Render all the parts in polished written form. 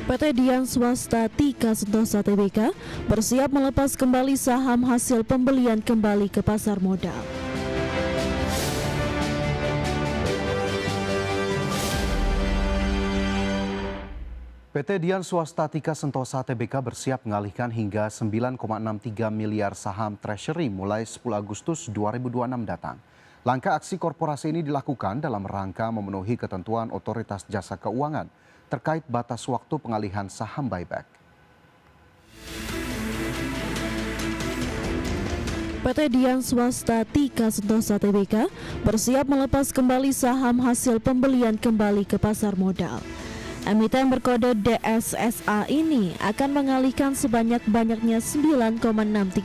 PT Dian Swasta Tika Sentosa Tbk bersiap melepas kembali saham hasil pembelian kembali ke pasar modal. PT Dian Swasta Tika Sentosa Tbk bersiap mengalihkan hingga 9,63 miliar saham treasury mulai 10 Agustus 2026 datang. Langkah aksi korporasi ini dilakukan dalam rangka memenuhi ketentuan Otoritas Jasa Keuangan terkait batas waktu pengalihan saham buyback. PT Dian Swasta Tika Sentosa Tbk bersiap melepas kembali saham hasil pembelian kembali ke pasar modal. Emiten berkode DSSA ini akan mengalihkan sebanyak-banyaknya 9,63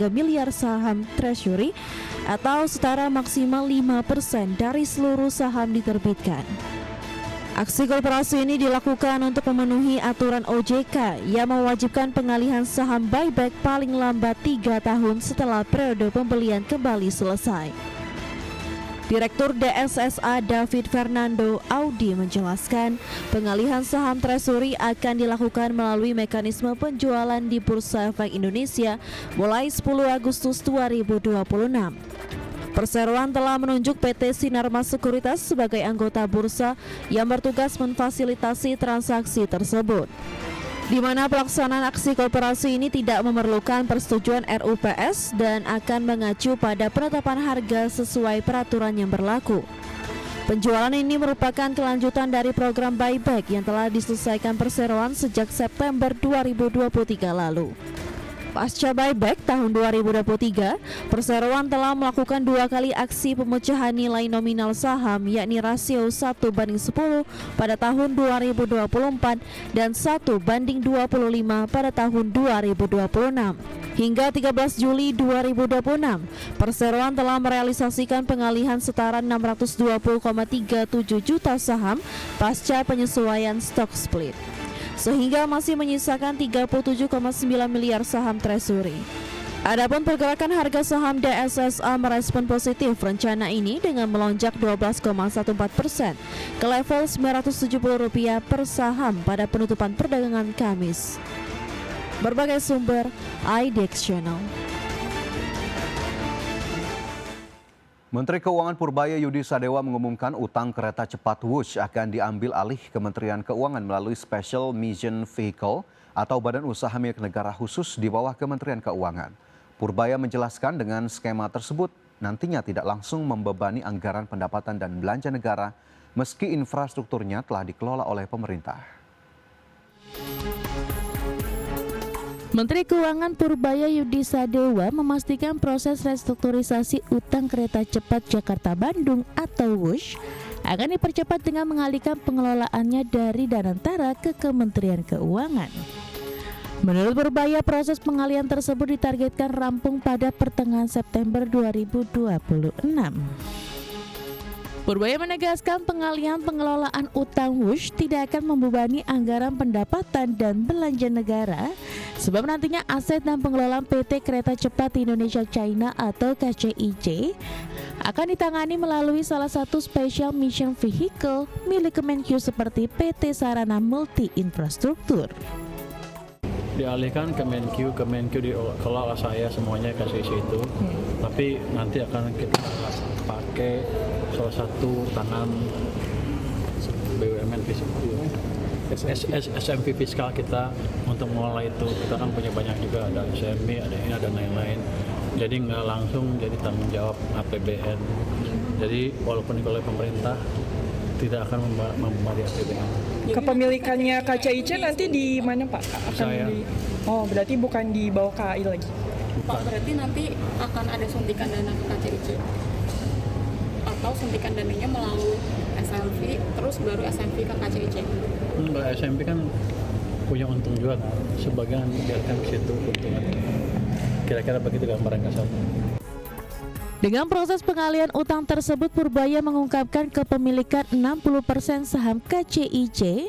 miliar saham treasury atau setara maksimal 5% dari seluruh saham diterbitkan. Aksi korporasi ini dilakukan untuk memenuhi aturan OJK yang mewajibkan pengalihan saham buyback paling lambat 3 tahun setelah periode pembelian kembali selesai. Direktur DSSA David Fernando Audi menjelaskan, pengalihan saham treasury akan dilakukan melalui mekanisme penjualan di Bursa Efek Indonesia mulai 10 Agustus 2026. Perseroan telah menunjuk PT Sinarmas Sekuritas sebagai anggota bursa yang bertugas memfasilitasi transaksi tersebut, di mana pelaksanaan aksi korporasi ini tidak memerlukan persetujuan RUPS dan akan mengacu pada penetapan harga sesuai peraturan yang berlaku. Penjualan ini merupakan kelanjutan dari program buyback yang telah diselesaikan perseroan sejak September 2023 lalu. Pasca buyback tahun 2023, perseroan telah melakukan 2 kali aksi pemecahan nilai nominal saham yakni rasio 1:10 pada tahun 2024 dan 1:25 pada tahun 2026. Hingga 13 Juli 2026, perseroan telah merealisasikan pengalihan setara 620,37 juta saham pasca penyesuaian stock split, sehingga masih menyisakan 37,9 miliar saham treasury. Adapun pergerakan harga saham DSSA merespon positif rencana ini dengan melonjak 12,14% ke level Rp970 per saham pada penutupan perdagangan Kamis. Berbagai sumber, IDX Channel. Menteri Keuangan Purbaya Yudi Sadewa mengumumkan utang kereta cepat Wush akan diambil alih Kementerian Keuangan melalui Special Mission Vehicle atau badan usaha milik negara khusus di bawah Kementerian Keuangan. Purbaya menjelaskan dengan skema tersebut nantinya tidak langsung membebani anggaran pendapatan dan belanja negara meski infrastrukturnya telah dikelola oleh pemerintah. Menteri Keuangan Purbaya Yudi Sadewa memastikan proses restrukturisasi utang kereta cepat Jakarta-Bandung atau Wush akan dipercepat dengan mengalihkan pengelolaannya dari Danantara ke Kementerian Keuangan. Menurut Purbaya, proses pengalihan tersebut ditargetkan rampung pada pertengahan September 2026. Purbaya menegaskan pengalihan pengelolaan utang Wush tidak akan membebani anggaran pendapatan dan belanja negara, sebab nantinya aset dan pengelolaan PT Kereta Cepat Indonesia China atau KCIC akan ditangani melalui salah satu Special Mission Vehicle milik Kemenkyu seperti PT Sarana Multi Infrastruktur. Dialihkan Kemenkyu dikelola saya semuanya KCIC itu, tapi nanti akan kita pakai salah satu tangan BUMN SMP fiskal kita untuk mengelola itu. Kita kan punya banyak juga, ada SME, ada ini, ada lain-lain. Jadi nggak langsung jadi tanggung jawab APBN. Jadi walaupun dikelola pemerintah, tidak akan membebani APBN. Kepemilikannya KCIC nanti di mana Pak? Saya. Oh, berarti bukan di bawah KAI lagi? Pak, berarti nanti akan ada suntikan dana ke KCIC? Atau suntikan dananya melalui SMV, terus baru SMV ke KCIC? Enggak, SMV kan punya untung juga, sebagian biarkan ke situ keuntungan. Kira-kira begitu gambaran kasarnya. Dengan proses pengalihan utang tersebut, Purbaya mengungkapkan kepemilikan 60% saham KCIC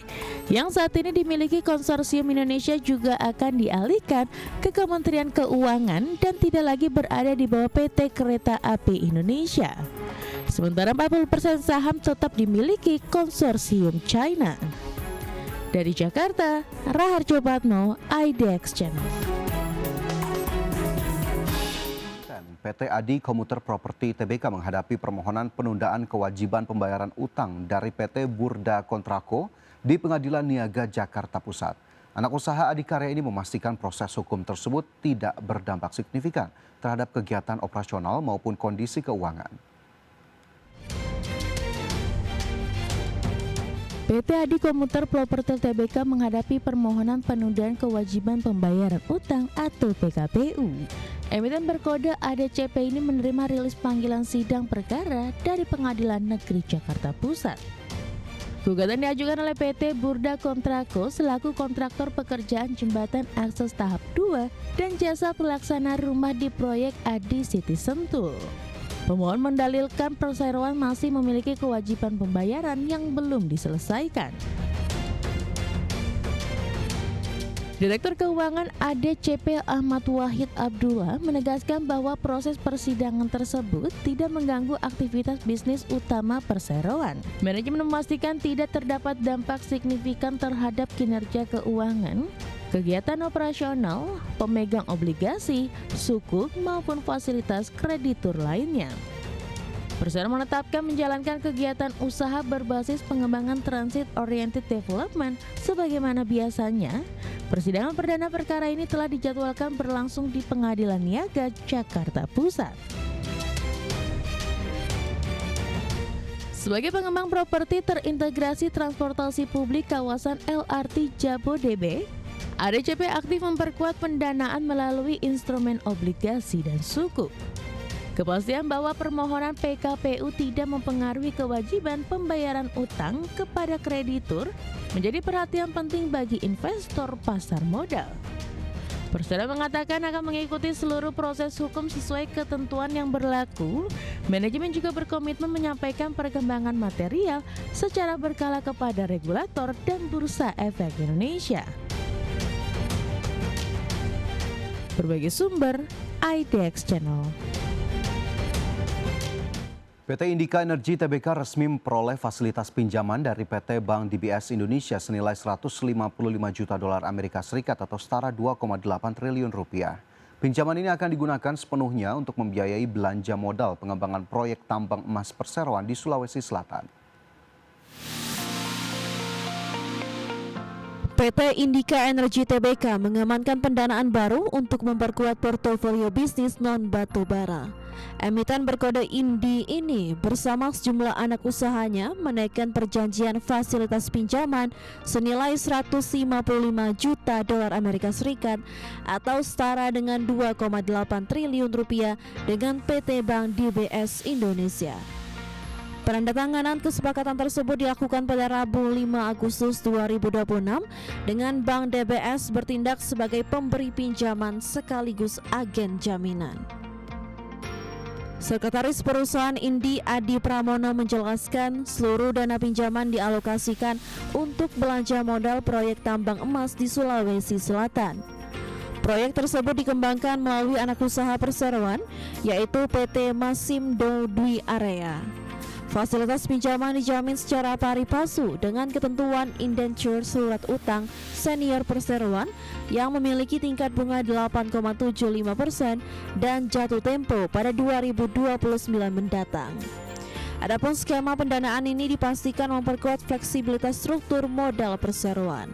yang saat ini dimiliki Konsorsium Indonesia juga akan dialihkan ke Kementerian Keuangan dan tidak lagi berada di bawah PT Kereta Api Indonesia. Sementara 40% saham tetap dimiliki Konsorsium China. Dari Jakarta, Raharjo Patmo, IDX Channel. PT Adi Komuter Property Tbk menghadapi permohonan penundaan kewajiban pembayaran utang dari PT Burda Kontrako di Pengadilan Niaga Jakarta Pusat. Anak usaha adikarya ini memastikan proses hukum tersebut tidak berdampak signifikan terhadap kegiatan operasional maupun kondisi keuangan. PT Adi Komuter Property Tbk menghadapi permohonan penundaan kewajiban pembayaran utang atau PKPU. Emiten berkode ADCP ini menerima rilis panggilan sidang perkara dari Pengadilan Negeri Jakarta Pusat. Gugatan diajukan oleh PT Burda Kontrako selaku kontraktor pekerjaan jembatan akses tahap 2 dan jasa pelaksana rumah di proyek Adi City Sentul. Pemohon mendalilkan perseroan masih memiliki kewajiban pembayaran yang belum diselesaikan. Direktur Keuangan ADCP Ahmad Wahid Abdullah menegaskan bahwa proses persidangan tersebut tidak mengganggu aktivitas bisnis utama perseroan. Manajemen memastikan tidak terdapat dampak signifikan terhadap kinerja keuangan, kegiatan operasional, pemegang obligasi, sukuk maupun fasilitas kreditur lainnya. Perseroan menetapkan menjalankan kegiatan usaha berbasis pengembangan transit oriented development sebagaimana biasanya. Persidangan perdana perkara ini telah dijadwalkan berlangsung di Pengadilan Niaga Jakarta Pusat. Sebagai pengembang properti terintegrasi transportasi publik kawasan LRT Jabodebek, ADCP aktif memperkuat pendanaan melalui instrumen obligasi dan sukuk. Kepastian bahwa permohonan PKPU tidak mempengaruhi kewajiban pembayaran utang kepada kreditur menjadi perhatian penting bagi investor pasar modal. Perseroan mengatakan akan mengikuti seluruh proses hukum sesuai ketentuan yang berlaku. Manajemen juga berkomitmen menyampaikan perkembangan material secara berkala kepada regulator dan Bursa Efek Indonesia. Berbagai sumber, IDX Channel. PT Indika Energi Tbk resmi memperoleh fasilitas pinjaman dari PT Bank DBS Indonesia senilai 155 juta dolar Amerika Serikat atau setara 2,8 triliun rupiah. Pinjaman ini akan digunakan sepenuhnya untuk membiayai belanja modal pengembangan proyek tambang emas perseroan di Sulawesi Selatan. PT Indika Energi Tbk mengamankan pendanaan baru untuk memperkuat portofolio bisnis non-batu bara. Emiten berkode INDI ini bersama sejumlah anak usahanya menaikkan perjanjian fasilitas pinjaman senilai 155 juta dolar Amerika Serikat atau setara dengan 2,8 triliun rupiah dengan PT Bank DBS Indonesia. Penandatanganan kesepakatan tersebut dilakukan pada Rabu 5 Agustus 2026 dengan Bank DBS bertindak sebagai pemberi pinjaman sekaligus agen jaminan. Sekretaris Perusahaan Indi Adi Pramono menjelaskan seluruh dana pinjaman dialokasikan untuk belanja modal proyek tambang emas di Sulawesi Selatan. Proyek tersebut dikembangkan melalui anak usaha perseroan yaitu PT Masimdo Dwi Area. Fasilitas pinjaman dijamin secara pari passu dengan ketentuan indenture surat utang senior perseroan yang memiliki tingkat bunga 8,75% dan jatuh tempo pada 2029 mendatang. Adapun skema pendanaan ini dipastikan memperkuat fleksibilitas struktur modal perseroan.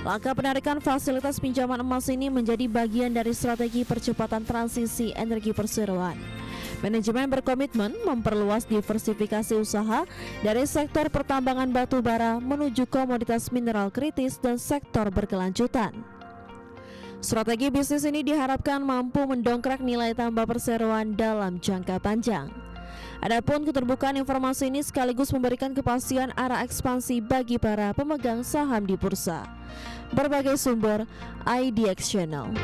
Langkah penarikan fasilitas pinjaman emas ini menjadi bagian dari strategi percepatan transisi energi perseroan. Manajemen berkomitmen memperluas diversifikasi usaha dari sektor pertambangan batu bara menuju komoditas mineral kritis dan sektor berkelanjutan. Strategi bisnis ini diharapkan mampu mendongkrak nilai tambah perseroan dalam jangka panjang. Adapun keterbukaan informasi ini sekaligus memberikan kepastian arah ekspansi bagi para pemegang saham di bursa. Berbagai sumber, IDX Channel.